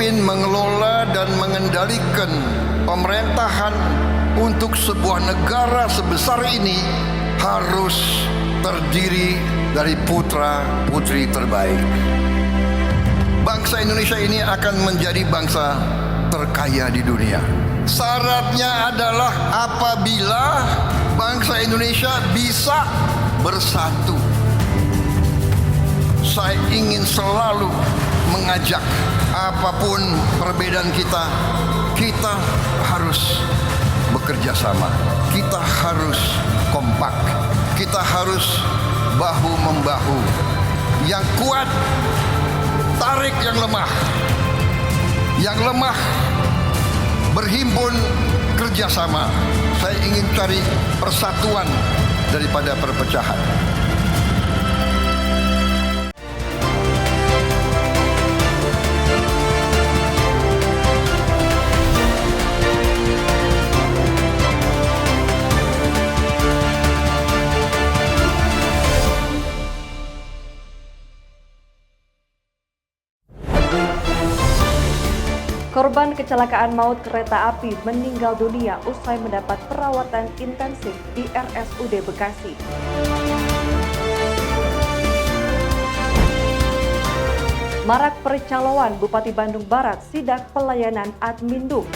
memimpin, mengelola, dan mengendalikan pemerintahan untuk sebuah negara sebesar ini harus terdiri dari putra-putri terbaik. Bangsa Indonesia ini akan menjadi bangsa terkaya di dunia. Syaratnya adalah apabila bangsa Indonesia bisa bersatu. Saya ingin selalu mengajak, apapun perbedaan kita, kita harus bekerja sama, kita harus kompak, kita harus bahu-membahu. Yang kuat tarik yang lemah, yang lemah berhimpun kerjasama. Saya ingin cari persatuan daripada perpecahan. Korban kecelakaan maut kereta api meninggal dunia usai mendapat perawatan intensif di RSUD Bekasi. Marak percaloan Bupati Bandung Barat sidak pelayanan Adminduk.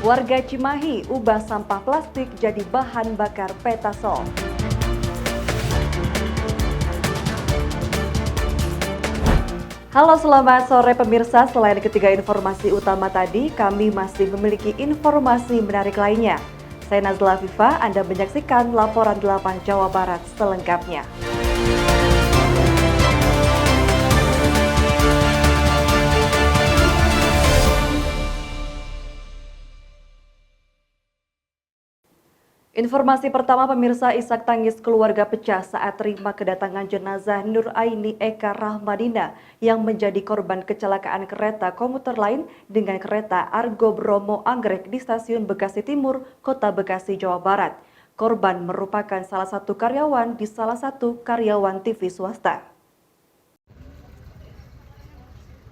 Warga Cimahi ubah sampah plastik jadi bahan bakar petasol. Halo, selamat sore pemirsa. Selain ketiga informasi utama tadi, kami masih memiliki informasi menarik lainnya. Saya Nazla Afifa, Anda menyaksikan laporan 8 Jawa Barat selengkapnya. Informasi pertama pemirsa, isak tangis keluarga pecah saat terima kedatangan jenazah Nur Aini Eka Rahmadina yang menjadi korban kecelakaan kereta komuter lain dengan kereta Argo Bromo Anggrek di stasiun Bekasi Timur, Kota Bekasi, Jawa Barat. Korban merupakan salah satu karyawan di salah satu karyawan TV swasta.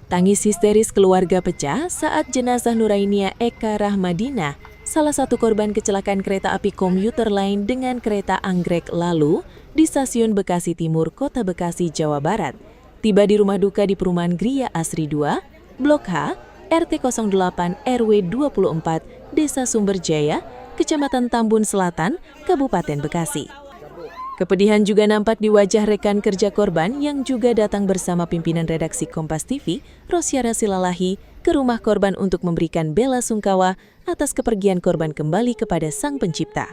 Tangis histeris keluarga pecah saat jenazah Nurainia Eka Rahmadina, salah satu korban kecelakaan kereta api komuter lain dengan kereta Anggrek lalu di stasiun Bekasi Timur, Kota Bekasi, Jawa Barat, tiba di rumah duka di perumahan Gria Asri 2, Blok H, RT 08 RW 24, Desa Sumberjaya, Kecamatan Tambun Selatan, Kabupaten Bekasi. Kepedihan juga nampak di wajah rekan kerja korban yang juga datang bersama pimpinan redaksi Kompas TV, Rosyara Silalahi, ke rumah korban untuk memberikan bela sungkawa atas kepergian korban kembali kepada Sang Pencipta.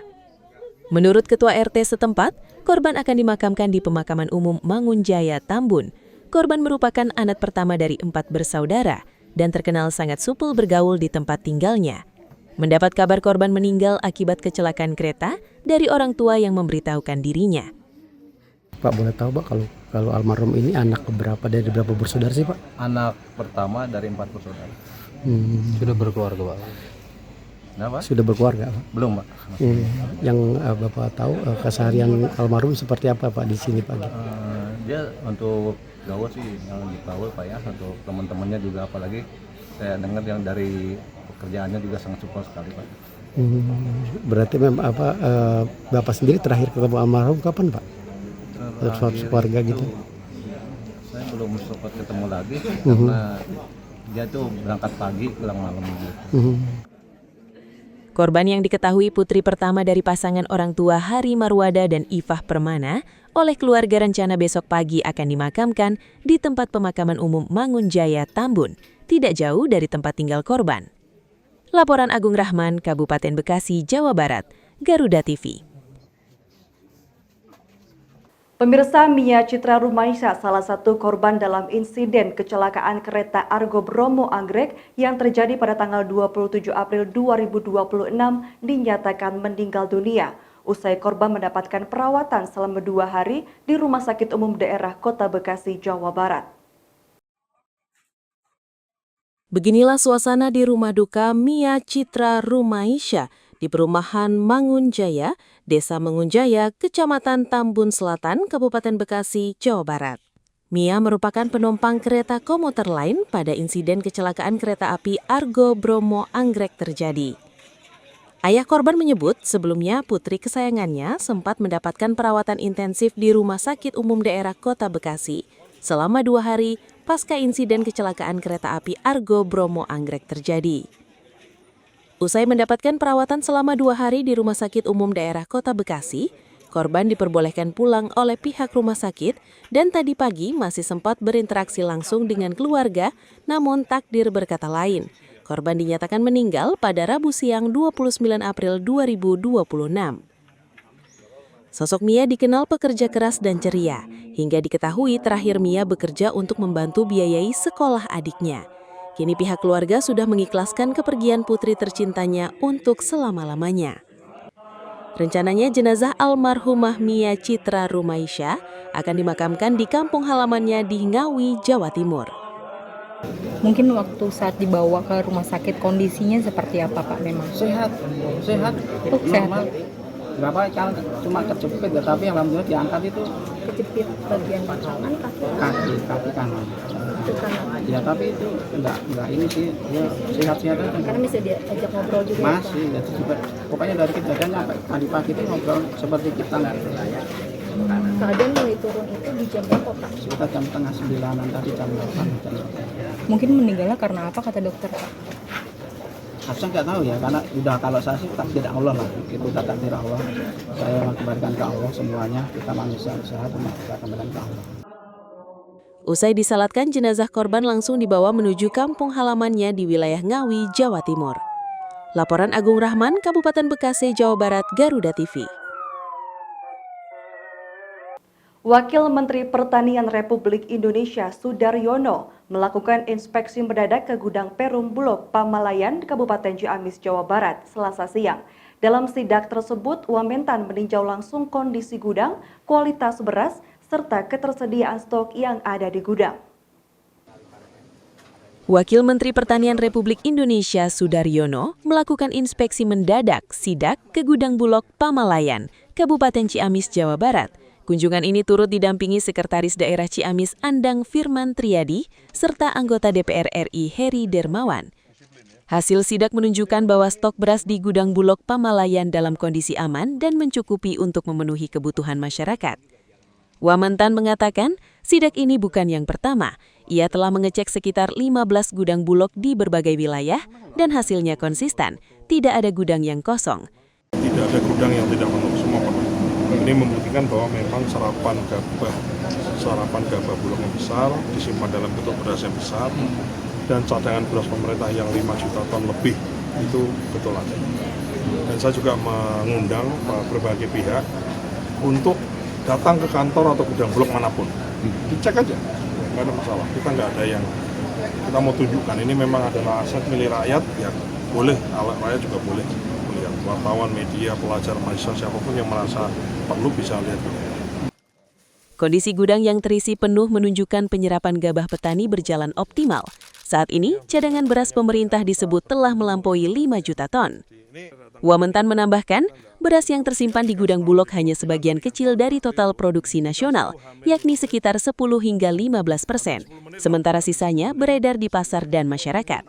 Menurut Ketua RT setempat, korban akan dimakamkan di Pemakaman Umum Mangunjaya, Tambun. Korban merupakan anak pertama dari 4 bersaudara dan terkenal sangat supel bergaul di tempat tinggalnya. Mendapat kabar korban meninggal akibat kecelakaan kereta dari orang tua yang memberitahukan dirinya. Pak, boleh tahu Pak kalau almarhum ini anak keberapa dari berapa bersaudara sih Pak? Anak pertama dari 4 bersaudara. Sudah berkeluarga Pak? Kenapa? Sudah berkeluarga Pak? Belum Pak. Yang Bapak tahu keseharian almarhum seperti apa Pak di sini Pak? Dia untuk gaul sih yang digaul Pak ya, untuk teman-temannya juga, apalagi saya dengar yang dari pekerjaannya juga sangat support sekali Pak. Berarti memang Bapak sendiri terakhir ketemu almarhum kapan Pak? Untuk keluarga gitu? Saya belum sempat ketemu lagi karena dia tuh berangkat pagi pulang malam gitu. Korban yang diketahui putri pertama dari pasangan orang tua Hari Marwada dan Ifah Permana oleh keluarga rencana besok pagi akan dimakamkan di tempat pemakaman umum Mangunjaya, Tambun, tidak jauh dari tempat tinggal korban. Laporan Agung Rahman, Kabupaten Bekasi, Jawa Barat, Garuda TV. Pemirsa, Mia Citra Rumaisa salah satu korban dalam insiden kecelakaan kereta Argo Bromo Anggrek yang terjadi pada tanggal 27 April 2026 dinyatakan meninggal dunia. Usai korban mendapatkan perawatan selama 2 hari di Rumah Sakit Umum Daerah Kota Bekasi, Jawa Barat. Beginilah suasana di rumah duka Mia Citra Rumaisa di perumahan Mangunjaya, Desa Mangunjaya, Kecamatan Tambun Selatan, Kabupaten Bekasi, Jawa Barat. Mia merupakan penumpang kereta komuter lain pada insiden kecelakaan kereta api Argo Bromo Anggrek terjadi. Ayah korban menyebut sebelumnya putri kesayangannya sempat mendapatkan perawatan intensif di Rumah Sakit Umum Daerah Kota Bekasi selama 2 hari pasca insiden kecelakaan kereta api Argo Bromo Anggrek terjadi. Usai mendapatkan perawatan selama 2 hari di Rumah Sakit Umum Daerah Kota Bekasi, korban diperbolehkan pulang oleh pihak rumah sakit dan tadi pagi masih sempat berinteraksi langsung dengan keluarga, namun takdir berkata lain. Korban dinyatakan meninggal pada Rabu siang 29 April 2026. Sosok Mia dikenal pekerja keras dan ceria, hingga diketahui terakhir Mia bekerja untuk membantu biayai sekolah adiknya. Kini pihak keluarga sudah mengikhlaskan kepergian putri tercintanya untuk selama-lamanya. Rencananya jenazah almarhumah Mia Citra Rumaisya akan dimakamkan di kampung halamannya di Ngawi, Jawa Timur. Mungkin waktu saat dibawa ke rumah sakit kondisinya seperti apa Pak memang? Sehat, normal. Berapa kan cuma kejepit ya, tapi alhamdulillah diangkat itu Kejepit bagian tangan, kaki kanan. Ya tapi itu enggak ini sih, ya sehat-sehat aja. Karena bisa diajak ngobrol juga. Masih, ya juga. Pokoknya dari kejadian sampai tadi pagi itu ngobrol seperti kita nggak. Keadaan mulai turun itu di jam berapa Pak? Sekitar jam setengah 9 tadi jam 8. Mungkin meninggalnya karena apa kata dokter Pak? Saya nggak tahu ya, karena udah kalau saya sih takdir Allah lah, itu takdir Allah. Saya kembalikan ke Allah semuanya, kita manusia sehat, kita kembalikan ke Allah. Usai disalatkan, jenazah korban langsung dibawa menuju kampung halamannya di wilayah Ngawi, Jawa Timur. Laporan Agung Rahman, Kabupaten Bekasi, Jawa Barat, Garuda TV. Wakil Menteri Pertanian Republik Indonesia Sudaryono melakukan inspeksi mendadak ke gudang Perum Bulog Pamalayan, Kabupaten Ciamis, Jawa Barat, Selasa siang. Dalam sidak tersebut, Wamentan meninjau langsung kondisi gudang, kualitas beras, serta ketersediaan stok yang ada di gudang. Wakil Menteri Pertanian Republik Indonesia Sudaryono melakukan inspeksi mendadak sidak ke gudang Bulog Pamalayan, Kabupaten Ciamis, Jawa Barat. Kunjungan ini turut didampingi Sekretaris Daerah Ciamis Andang Firman Triadi serta anggota DPR RI Heri Dermawan. Hasil sidak menunjukkan bahwa stok beras di gudang Bulog Pamalayan dalam kondisi aman dan mencukupi untuk memenuhi kebutuhan masyarakat. Wamentan mengatakan, sidak ini bukan yang pertama. Ia telah mengecek sekitar 15 gudang Bulog di berbagai wilayah dan hasilnya konsisten, tidak ada gudang yang kosong. Tidak ada gudang yang tidak penuh, semua penuh. Ini membuktikan bahwa memang sarapan gabah Bulog yang besar, disimpan dalam bentuk beras yang besar, dan cadangan beras pemerintah yang 5 juta ton lebih, itu betul ada. Dan saya juga mengundang berbagai pihak untuk datang ke kantor atau gudang Bulog manapun. Dicek aja, nggak ada masalah. Kita nggak ada yang kita mau tunjukkan. Ini memang adalah aset milik rakyat, ya boleh, rakyat juga boleh melihat. Wartawan, media, pelajar, mahasiswa, siapapun yang merasa perlu bisa lihat. Kondisi gudang yang terisi penuh menunjukkan penyerapan gabah petani berjalan optimal. Saat ini, cadangan beras pemerintah disebut telah melampaui 5 juta ton. Wamentan menambahkan, beras yang tersimpan di gudang Bulog hanya sebagian kecil dari total produksi nasional, yakni sekitar 10 hingga 15%, sementara sisanya beredar di pasar dan masyarakat.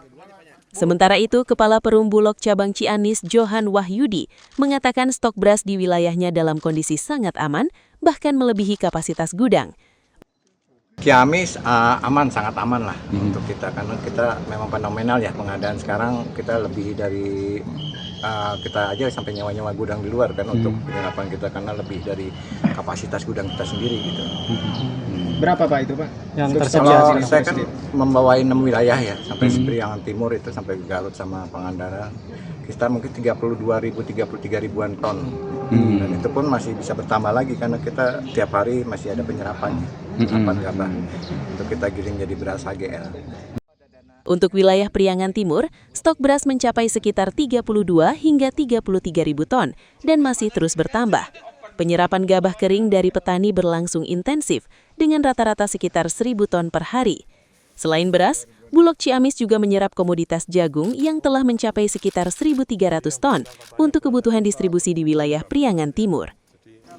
Sementara itu, Kepala Perum Bulog Cabang Ciamis Johan Wahyudi mengatakan stok beras di wilayahnya dalam kondisi sangat aman, bahkan melebihi kapasitas gudang. Ciamis aman, sangat aman lah untuk kita, karena kita memang fenomenal ya pengadaan sekarang. Kita lebih dari kita aja sampai nyewa gudang di luar kan untuk penyerapan kita, karena lebih dari kapasitas gudang kita sendiri gitu. Berapa Pak itu Pak? Yang tersedia? Kalau saya kan membawa 6 wilayah ya, sampai Priangan Timur itu sampai Garut sama Pangandaran. Kita mungkin 33 ribuan ton. Dan itu pun masih bisa bertambah lagi karena kita tiap hari masih ada penyerapannya. Penyerapan gabah untuk kita giling jadi beras HGL. Untuk wilayah Priangan Timur, stok beras mencapai sekitar 32 hingga 33 ribu ton dan masih terus bertambah. Penyerapan gabah kering dari petani berlangsung intensif dengan rata-rata sekitar 1.000 ton per hari. Selain beras, Bulog Ciamis juga menyerap komoditas jagung yang telah mencapai sekitar 1.300 ton untuk kebutuhan distribusi di wilayah Priangan Timur.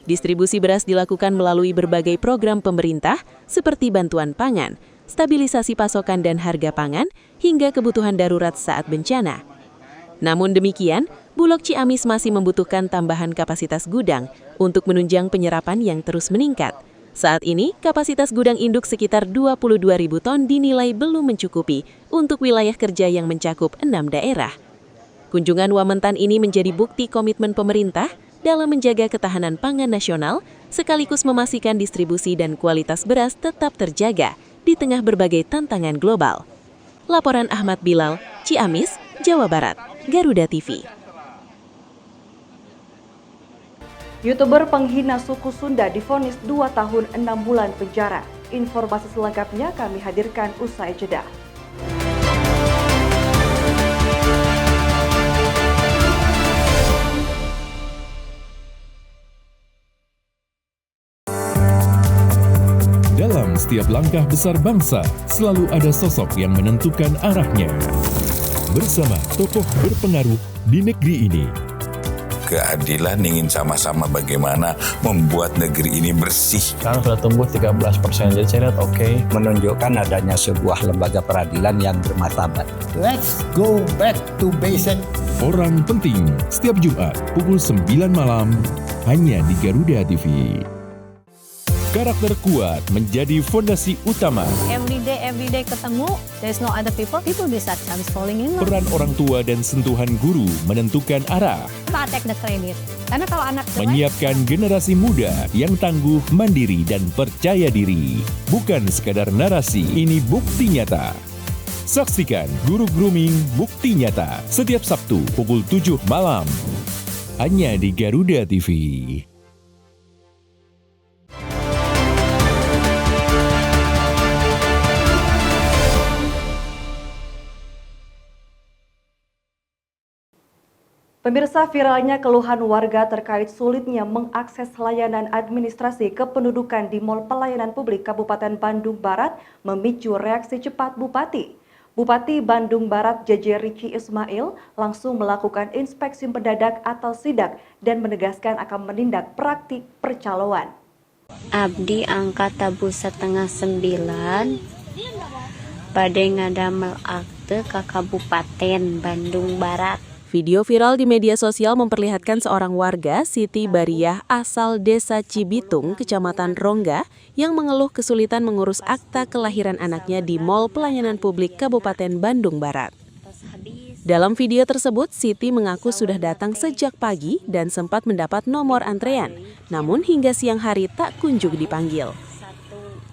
Distribusi beras dilakukan melalui berbagai program pemerintah seperti bantuan pangan, stabilisasi pasokan dan harga pangan, hingga kebutuhan darurat saat bencana. Namun demikian, Bulog Ciamis masih membutuhkan tambahan kapasitas gudang untuk menunjang penyerapan yang terus meningkat. Saat ini, kapasitas gudang induk sekitar 22.000 ton dinilai belum mencukupi untuk wilayah kerja yang mencakup 6 daerah. Kunjungan Wamentan ini menjadi bukti komitmen pemerintah dalam menjaga ketahanan pangan nasional, sekaligus memastikan distribusi dan kualitas beras tetap terjaga di tengah berbagai tantangan global. Laporan Ahmad Bilal, Ciamis, Jawa Barat, Garuda TV. YouTuber penghina suku Sunda divonis 2 tahun 6 bulan penjara. Informasi selengkapnya kami hadirkan usai jeda. Dalam setiap langkah besar bangsa, selalu ada sosok yang menentukan arahnya. Bersama tokoh berpengaruh di negeri ini. Keadilan ingin sama-sama bagaimana membuat negeri ini bersih. Sekarang sudah tumbuh 13%, jadi saya lihat oke. Menunjukkan adanya sebuah lembaga peradilan yang bermartabat. Let's go back to basic. Orang penting, setiap Jumat pukul 9 malam, hanya di Garuda TV. Karakter kuat menjadi fondasi utama. Everyday ketemu, there's no other people bisa chance falling in love. Peran orang tua dan sentuhan guru menentukan arah. Kita take the credit. Karena kalau anak menyiapkan generasi muda yang tangguh, mandiri, dan percaya diri. Bukan sekadar narasi, ini bukti nyata. Saksikan Guru Grooming Bukti Nyata setiap Sabtu pukul 7 malam. Hanya di Garuda TV. Pemirsa, viralnya keluhan warga terkait sulitnya mengakses layanan administrasi kependudukan di Mall Pelayanan Publik Kabupaten Bandung Barat memicu reaksi cepat Bupati. Bupati Bandung Barat JJ Ritchie Ismail langsung melakukan inspeksi mendadak atau sidak dan menegaskan akan menindak praktik percaloan. Abdi angka tabu 8:30 bade ngadamel akte ka Kabupaten Bandung Barat. Video viral di media sosial memperlihatkan seorang warga, Siti Bariah, asal Desa Cibitung, Kecamatan Rongga, yang mengeluh kesulitan mengurus akta kelahiran anaknya di Mall Pelayanan Publik Kabupaten Bandung Barat. Dalam video tersebut, Siti mengaku sudah datang sejak pagi dan sempat mendapat nomor antrean, namun hingga siang hari tak kunjung dipanggil.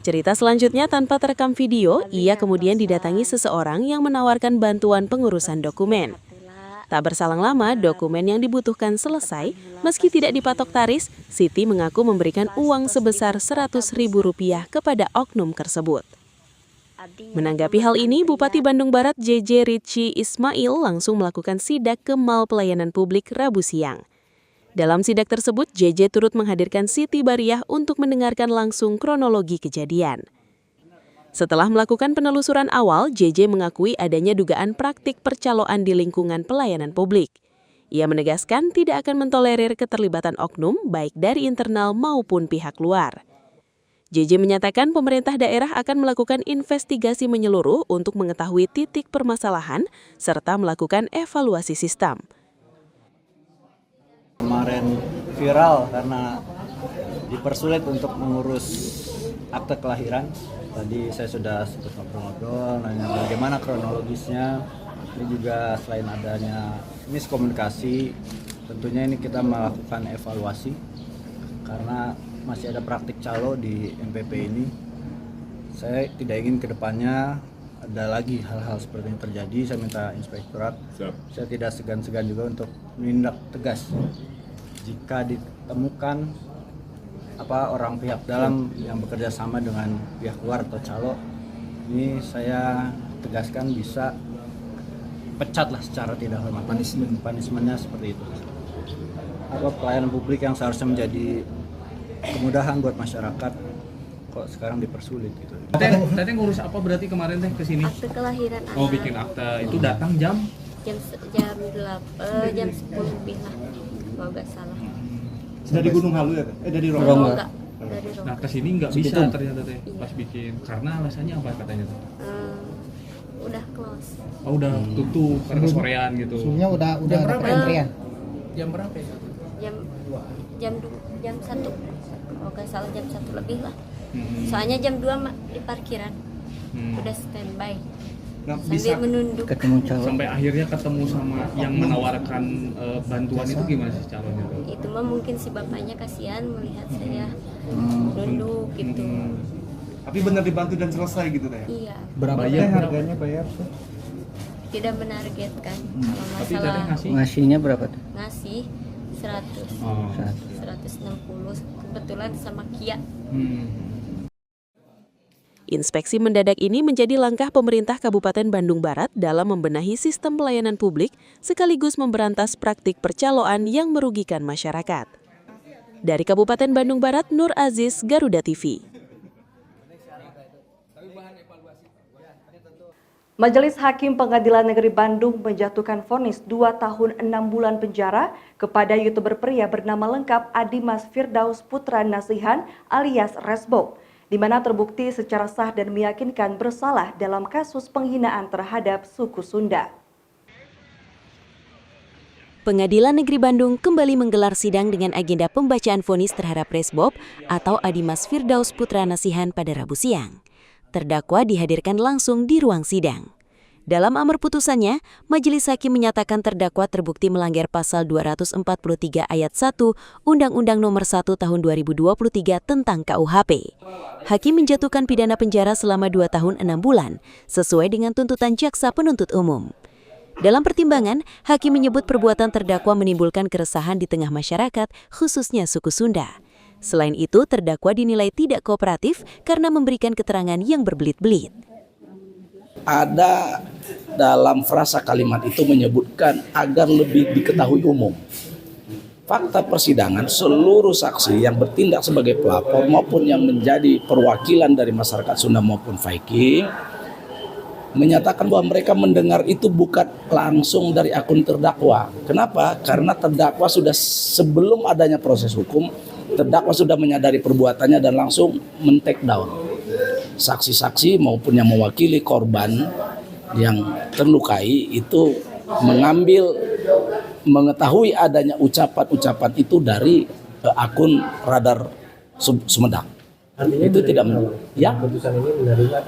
Cerita selanjutnya, tanpa terekam video, ia kemudian didatangi seseorang yang menawarkan bantuan pengurusan dokumen. Tak berselang lama, dokumen yang dibutuhkan selesai. Meski tidak dipatok tarif, Siti mengaku memberikan uang sebesar Rp100.000 kepada oknum tersebut. Menanggapi hal ini, Bupati Bandung Barat JJ Ritchie Ismail langsung melakukan sidak ke Mall Pelayanan Publik Rabu siang. Dalam sidak tersebut, JJ turut menghadirkan Siti Bariah untuk mendengarkan langsung kronologi kejadian. Setelah melakukan penelusuran awal, JJ mengakui adanya dugaan praktik percaloan di lingkungan pelayanan publik. Ia menegaskan tidak akan mentolerir keterlibatan oknum baik dari internal maupun pihak luar. JJ menyatakan pemerintah daerah akan melakukan investigasi menyeluruh untuk mengetahui titik permasalahan serta melakukan evaluasi sistem. Kemarin viral karena dipersulit untuk mengurus akte kelahiran. Tadi saya sudah sempat ngobrol-ngobrol, nanya bagaimana kronologisnya. Ini juga selain adanya miskomunikasi, tentunya ini kita melakukan evaluasi karena masih ada praktik calo di MPP ini. Saya tidak ingin kedepannya ada lagi hal-hal seperti ini terjadi. Saya minta inspektorat, saya tidak segan-segan juga untuk menindak tegas jika ditemukan orang pihak dalam yang bekerja sama dengan pihak luar atau calo. Ini saya tegaskan bisa pecatlah secara tidak hormat. Punishment-nya seperti itu. Pelayanan publik yang seharusnya menjadi kemudahan buat masyarakat kok sekarang dipersulit gitu. Teteh ngurus apa berarti kemarin teh kesini? Akte kelahiran Oh, anak. bikin akte. Itu datang jam 10 lebih lah, kalau nggak salah. dari Gunung Halu ya? Dari Rongga. Dari Rongga. Nah, kesini nggak bisa ternyata teh pas bikin. Karena alasannya apa katanya tuh? Udah close. Oh, udah tutup karena sorean gitu. Sebelumnya udah berapa antrian. Jam berapa ya? Jam 1. Kalau nggak salah jam 1 lebih lah. Soalnya jam 2 di parkiran. Udah standby. Nggak Sambil bisa menunduk. Sampai akhirnya ketemu sama yang menawarkan bantuan itu gimana sih calonnya tuh? Itu mah mungkin si bapaknya kasihan melihat saya nunduk gitu. Tapi benar dibantu dan selesai gitu teh? Iya. Berapa harganya bayar tuh? Tidak menargetkan. Kalau Tapi masalah teteh ngasih? Ngasihnya berapa tuh? ngasih 100. 160 kebetulan sama Kia. Inspeksi mendadak ini menjadi langkah pemerintah Kabupaten Bandung Barat dalam membenahi sistem pelayanan publik sekaligus memberantas praktik percaloan yang merugikan masyarakat. Dari Kabupaten Bandung Barat, Nur Aziz, Garuda TV. Majelis Hakim Pengadilan Negeri Bandung menjatuhkan vonis 2 tahun 6 bulan penjara kepada YouTuber pria bernama lengkap Adimas Firdaus Putra Nasihan alias Resbob, di mana terbukti secara sah dan meyakinkan bersalah dalam kasus penghinaan terhadap suku Sunda. Pengadilan Negeri Bandung kembali menggelar sidang dengan agenda pembacaan vonis terhadap Resbob atau Adimas Firdaus Putra Nasihan pada Rabu siang. Terdakwa dihadirkan langsung di ruang sidang. Dalam amar putusannya, Majelis Hakim menyatakan terdakwa terbukti melanggar pasal 243 ayat 1 Undang-Undang Nomor 1 Tahun 2023 tentang KUHP. Hakim menjatuhkan pidana penjara selama 2 tahun 6 bulan, sesuai dengan tuntutan jaksa penuntut umum. Dalam pertimbangan, Hakim menyebut perbuatan terdakwa menimbulkan keresahan di tengah masyarakat, khususnya suku Sunda. Selain itu, terdakwa dinilai tidak kooperatif karena memberikan keterangan yang berbelit-belit. Ada dalam frasa kalimat itu menyebutkan agar lebih diketahui umum. Fakta persidangan, seluruh saksi yang bertindak sebagai pelapor maupun yang menjadi perwakilan dari masyarakat Sunda maupun Viking menyatakan bahwa mereka mendengar itu bukan langsung dari akun terdakwa. Kenapa? Karena terdakwa sudah sebelum adanya proses hukum, terdakwa sudah menyadari perbuatannya dan langsung men-take down. Saksi-saksi maupun yang mewakili korban yang terlukai itu mengetahui adanya ucapan-ucapan itu dari akun Radar Sumedang. Itu tidak ya. Keputusan ini menerima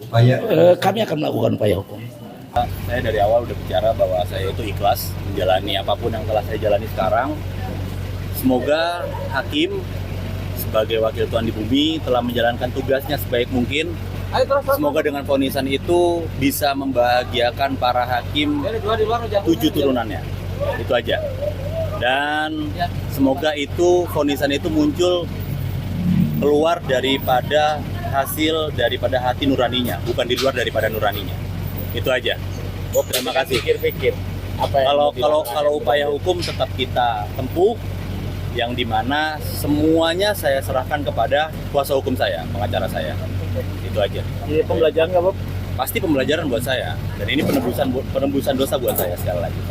upaya. Kami akan melakukan upaya hukum. Saya dari awal udah bicara bahwa saya itu ikhlas menjalani apapun yang telah saya jalani sekarang. Semoga hakim sebagai wakil Tuhan di bumi telah menjalankan tugasnya sebaik mungkin. Semoga dengan vonisan itu bisa membahagiakan para hakim 7 turunannya. Itu aja. Dan semoga itu vonisan itu muncul keluar daripada hasil daripada hati nuraninya, bukan di luar daripada nuraninya. Itu aja. Terima kasih. Kalau upaya hukum tetap kita tempuh, yang dimana semuanya saya serahkan kepada kuasa hukum saya, pengacara saya. Itu aja. Jadi pembelajaran nggak, Bob? Pasti pembelajaran buat saya. Dan ini penembusan dosa buat saya sekali lagi.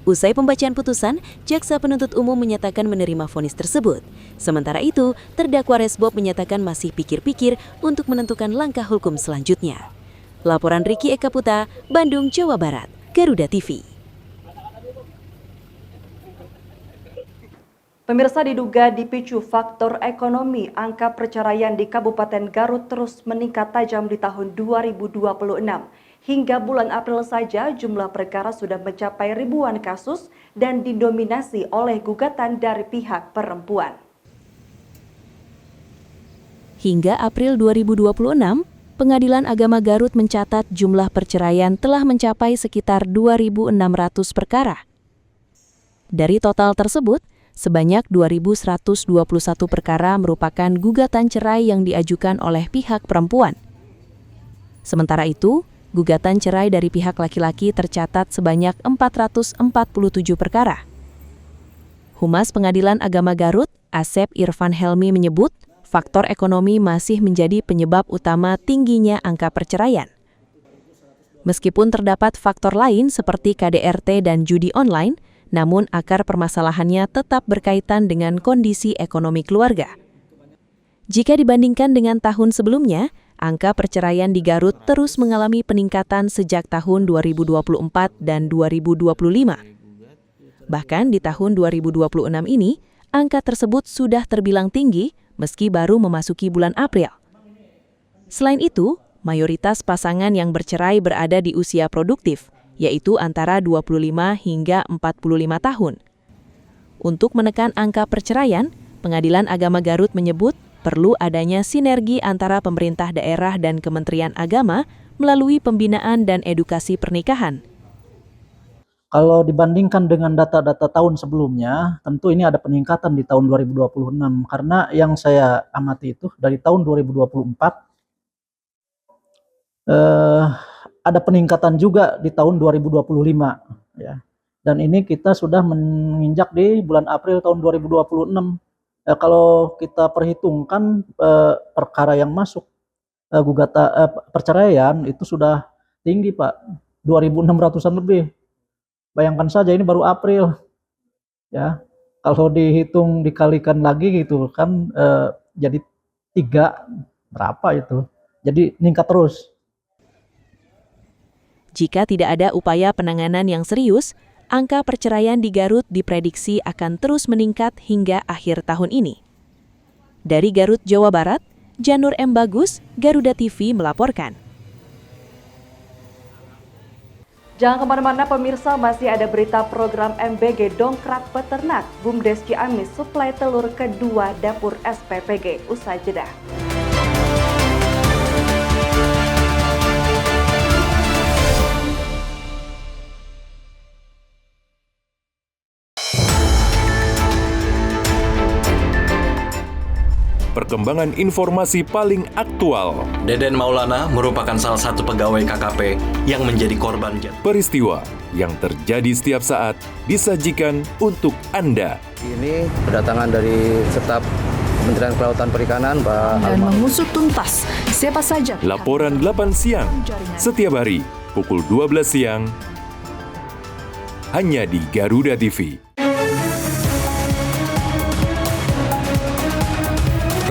Usai pembacaan putusan, jaksa penuntut umum menyatakan menerima vonis tersebut. Sementara itu, terdakwa Resbob menyatakan masih pikir-pikir untuk menentukan langkah hukum selanjutnya. Laporan Riki Eka Putra, Bandung, Jawa Barat, Garuda TV. Pemirsa, diduga dipicu faktor ekonomi, angka perceraian di Kabupaten Garut terus meningkat tajam di tahun 2026. Hingga bulan April saja jumlah perkara sudah mencapai ribuan kasus dan didominasi oleh gugatan dari pihak perempuan. Hingga April 2026, Pengadilan Agama Garut mencatat jumlah perceraian telah mencapai sekitar 2.600 perkara. Dari total tersebut, sebanyak 2.121 perkara merupakan gugatan cerai yang diajukan oleh pihak perempuan. Sementara itu, gugatan cerai dari pihak laki-laki tercatat sebanyak 447 perkara. Humas Pengadilan Agama Garut, Asep Irfan Helmi menyebut, faktor ekonomi masih menjadi penyebab utama tingginya angka perceraian. Meskipun terdapat faktor lain seperti KDRT dan judi online, namun akar permasalahannya tetap berkaitan dengan kondisi ekonomi keluarga. Jika dibandingkan dengan tahun sebelumnya, angka perceraian di Garut terus mengalami peningkatan sejak tahun 2024 dan 2025. Bahkan di tahun 2026 ini, angka tersebut sudah terbilang tinggi meski baru memasuki bulan April. Selain itu, mayoritas pasangan yang bercerai berada di usia produktif, yaitu antara 25 hingga 45 tahun. Untuk menekan angka perceraian, Pengadilan Agama Garut menyebut perlu adanya sinergi antara pemerintah daerah dan Kementerian Agama melalui pembinaan dan edukasi pernikahan. Kalau dibandingkan dengan data-data tahun sebelumnya, tentu ini ada peningkatan di tahun 2026. Karena yang saya amati itu dari tahun 2024, ada peningkatan juga di tahun 2025. Ya. Dan ini kita sudah menginjak di bulan April tahun 2026. Kalau kita perhitungkan perkara yang masuk perceraian itu sudah tinggi, Pak, 2.600-an lebih. Bayangkan saja ini baru April, ya. Kalau dihitung dikalikan lagi gitu kan, jadi 3 berapa itu? Jadi meningkat terus. Jika tidak ada upaya penanganan yang serius, angka perceraian di Garut diprediksi akan terus meningkat hingga akhir tahun ini. Dari Garut, Jawa Barat, Janur M. Bagus, Garuda TV melaporkan. Jangan kemana-mana pemirsa, masih ada berita program MBG Dongkrak Peternak. BUMDes Ciamis suplai telur kedua dapur SPPG. Usai jeda. Perkembangan informasi paling aktual. Deden Maulana merupakan salah satu pegawai KKP yang menjadi korban peristiwa yang terjadi setiap saat disajikan untuk Anda. Ini kedatangan dari staf Kementerian Kelautan Perikanan, Pak dan mengusut tuntas siapa saja. Laporan 8 siang setiap hari pukul 12 siang hanya di Garuda TV.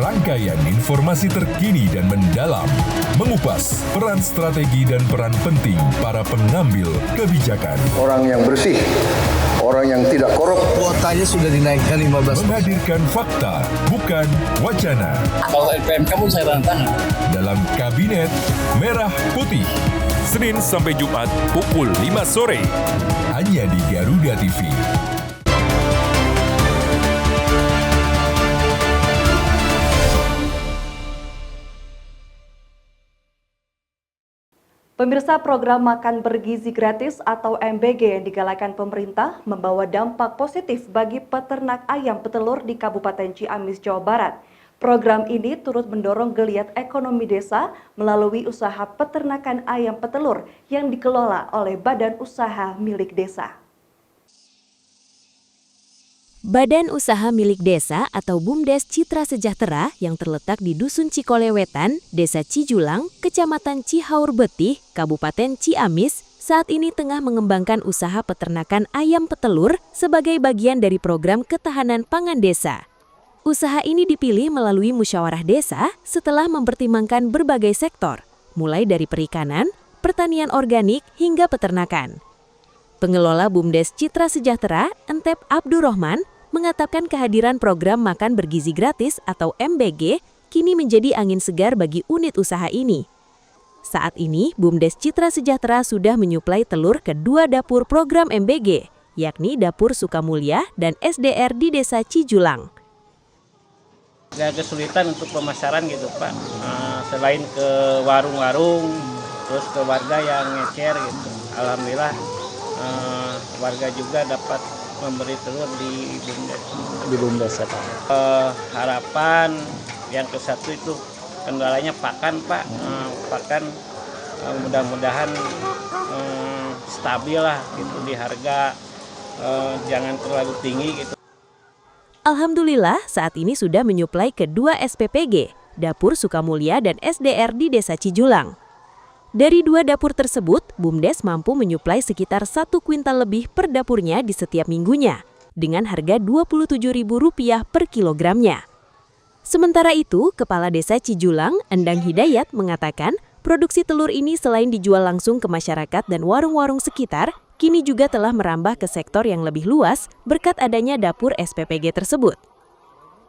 Rangkaian informasi terkini dan mendalam, mengupas peran strategi dan peran penting para pengambil kebijakan. Orang yang bersih, orang yang tidak korup. Kuotanya sudah dinaikkan 15%. Menghadirkan fakta, bukan wacana. Kalau LPMK pun saya tanda tangan. Dalam Kabinet Merah Putih, Senin sampai Jumat pukul 5 sore. Hanya di Garuda TV. Pemirsa, program Makan Bergizi Gratis atau MBG yang digalakan pemerintah membawa dampak positif bagi peternak ayam petelur di Kabupaten Ciamis, Jawa Barat. Program ini turut mendorong geliat ekonomi desa melalui usaha peternakan ayam petelur yang dikelola oleh Badan Usaha Milik Desa. Badan Usaha Milik Desa atau BUMDes Citra Sejahtera yang terletak di Dusun Cikolewetan, Desa Cijulang, Kecamatan Cihaur Betih, Kabupaten Ciamis, saat ini tengah mengembangkan usaha peternakan ayam petelur sebagai bagian dari program ketahanan pangan desa. Usaha ini dipilih melalui musyawarah desa setelah mempertimbangkan berbagai sektor, mulai dari perikanan, pertanian organik, hingga peternakan. Pengelola BUMDes Citra Sejahtera, Entep Abdurrahman, mengatakan kehadiran program Makan Bergizi Gratis atau MBG kini menjadi angin segar bagi unit usaha ini. Saat ini, BUMDes Citra Sejahtera sudah menyuplai telur ke 2 dapur program MBG, yakni Dapur Sukamulya dan SDR di Desa Cijulang. Agak kesulitan untuk pemasaran gitu, Pak. Selain ke warung-warung, terus ke warga yang ngecer gitu. Alhamdulillah warga juga dapat memberi telur di BUMDes ya, Pak. Harapan yang ke-1 itu kendalanya pakan, Pak. Pakan mudah-mudahan stabil lah gitu di harga, jangan terlalu tinggi gitu. Alhamdulillah saat ini sudah menyuplai kedua SPPG, Dapur Sukamulya dan SDR di Desa Cijulang. Dari 2 dapur tersebut, BUMDes mampu menyuplai sekitar 1 kuintal lebih per dapurnya di setiap minggunya, dengan harga Rp27.000 per kilogramnya. Sementara itu, Kepala Desa Cijulang, Endang Hidayat, mengatakan produksi telur ini selain dijual langsung ke masyarakat dan warung-warung sekitar, kini juga telah merambah ke sektor yang lebih luas berkat adanya dapur SPPG tersebut.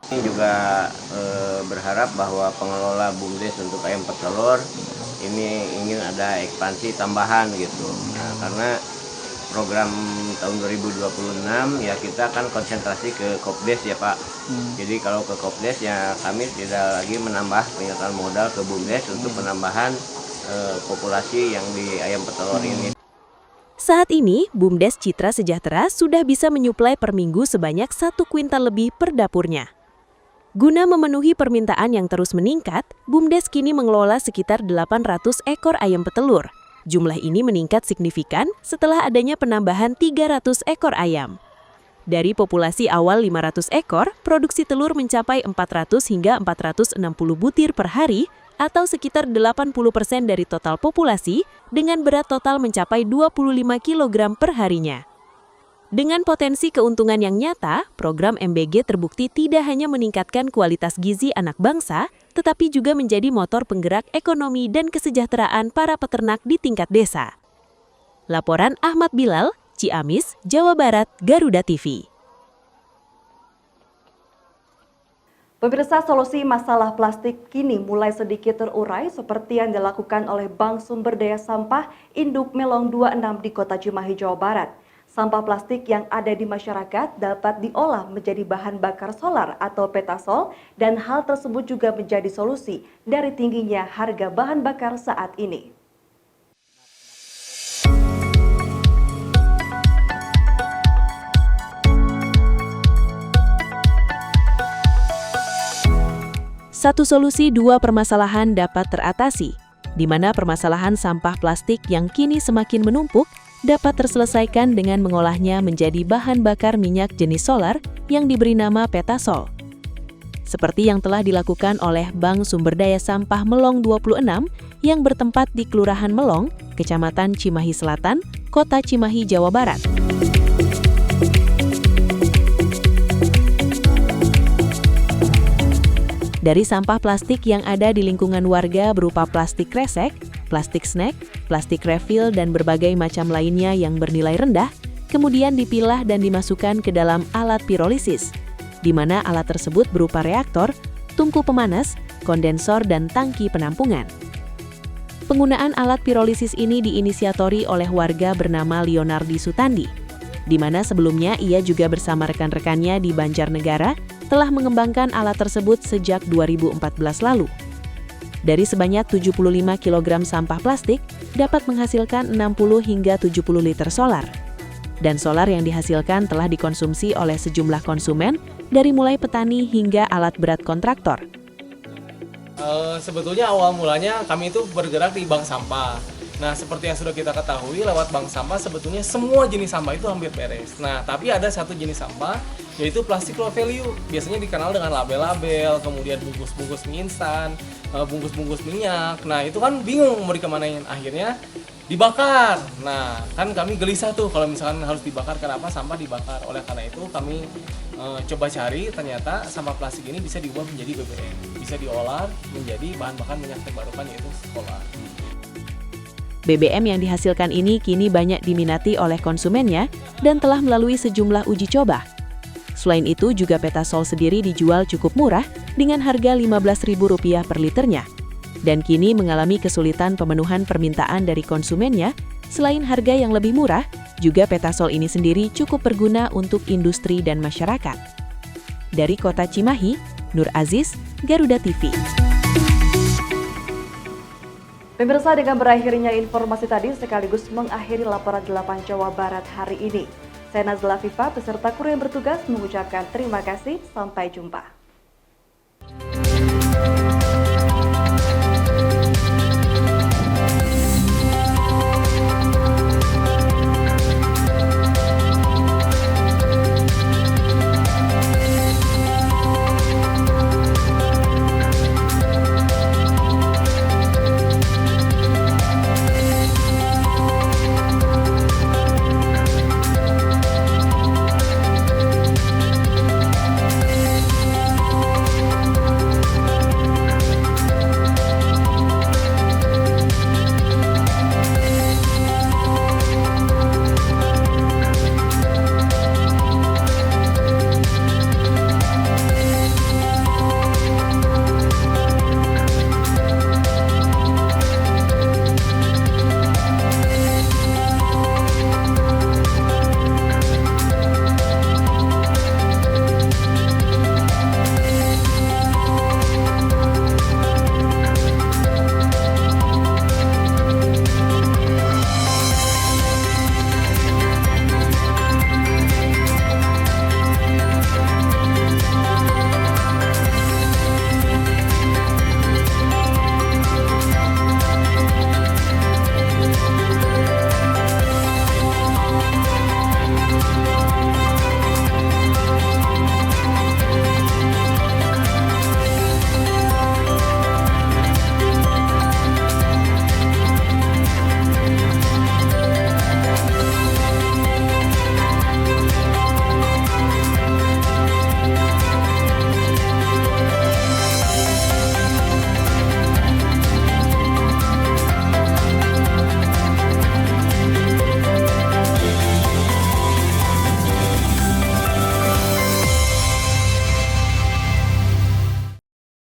Ini juga berharap bahwa pengelola BUMDes untuk ayam petelur ini ingin ada ekspansi tambahan gitu. Nah, karena program tahun 2026 ya kita akan konsentrasi ke Kopdes ya Pak. Jadi kalau ke Kopdes ya kami tidak lagi menambah penyertaan modal ke BUMDes untuk penambahan populasi yang di ayam petelur ini. Saat ini, BUMDes Citra Sejahtera sudah bisa menyuplai per minggu sebanyak 1 kuintal lebih per dapurnya. Guna memenuhi permintaan yang terus meningkat, BUMDes kini mengelola sekitar 800 ekor ayam petelur. Jumlah ini meningkat signifikan setelah adanya penambahan 300 ekor ayam. Dari populasi awal 500 ekor, produksi telur mencapai 400 hingga 460 butir per hari, atau sekitar 80% dari total populasi dengan berat total mencapai 25 kg per harinya. Dengan potensi keuntungan yang nyata, program MBG terbukti tidak hanya meningkatkan kualitas gizi anak bangsa, tetapi juga menjadi motor penggerak ekonomi dan kesejahteraan para peternak di tingkat desa. Laporan Ahmad Bilal, Ciamis, Jawa Barat, Garuda TV. Pemirsa, solusi masalah plastik kini mulai sedikit terurai seperti yang dilakukan oleh Bank Sumber Daya Sampah Induk Melong 26 di Kota Cimahi, Jawa Barat. Sampah plastik yang ada di masyarakat dapat diolah menjadi bahan bakar solar atau petasol dan hal tersebut juga menjadi solusi dari tingginya harga bahan bakar saat ini. Satu solusi dua permasalahan dapat teratasi, di mana permasalahan sampah plastik yang kini semakin menumpuk dapat terselesaikan dengan mengolahnya menjadi bahan bakar minyak jenis solar yang diberi nama petasol. Seperti yang telah dilakukan oleh Bank Sumber Daya Sampah Melong 26 yang bertempat di Kelurahan Melong, Kecamatan Cimahi Selatan, Kota Cimahi, Jawa Barat. Dari sampah plastik yang ada di lingkungan warga berupa plastik kresek, plastik snack, plastik refill, dan berbagai macam lainnya yang bernilai rendah, kemudian dipilah dan dimasukkan ke dalam alat pirolisis, di mana alat tersebut berupa reaktor, tungku pemanas, kondensor, dan tangki penampungan. Penggunaan alat pirolisis ini diinisiatori oleh warga bernama Leonardi Sutandi, di mana sebelumnya ia juga bersama rekan-rekannya di Banjarnegara telah mengembangkan alat tersebut sejak 2014 lalu. Dari sebanyak 75 kg sampah plastik dapat menghasilkan 60 hingga 70 liter solar. Dan solar yang dihasilkan telah dikonsumsi oleh sejumlah konsumen dari mulai petani hingga alat berat kontraktor. Sebetulnya awal mulanya kami itu bergerak di bank sampah. Nah, seperti yang sudah kita ketahui, lewat bank sampah sebetulnya semua jenis sampah itu hampir beres. Nah, tapi ada satu jenis sampah, yaitu plastik low value. Biasanya dikenal dengan label-label, kemudian bungkus-bungkus mie instan, bungkus-bungkus minyak. Nah, itu kan bingung mau dikemanain. Akhirnya dibakar. Nah, kan kami gelisah tuh kalau misalkan harus dibakar, kenapa sampah dibakar. Oleh karena itu kami coba cari, ternyata sampah plastik ini bisa diubah menjadi BBM. Bisa diolah menjadi bahan bakar minyak terbarukan, yaitu solar. BBM yang dihasilkan ini kini banyak diminati oleh konsumennya dan telah melalui sejumlah uji coba. Selain itu juga petasol sendiri dijual cukup murah dengan harga Rp15.000 per liternya. Dan kini mengalami kesulitan pemenuhan permintaan dari konsumennya. Selain harga yang lebih murah, juga petasol ini sendiri cukup berguna untuk industri dan masyarakat. Dari Kota Cimahi, Nur Aziz, Garuda TV. Pemirsa, dengan berakhirnya informasi tadi sekaligus mengakhiri laporan 8 Jawa Barat hari ini. Saya Nazla Fifa, beserta kru yang bertugas mengucapkan terima kasih. Sampai jumpa.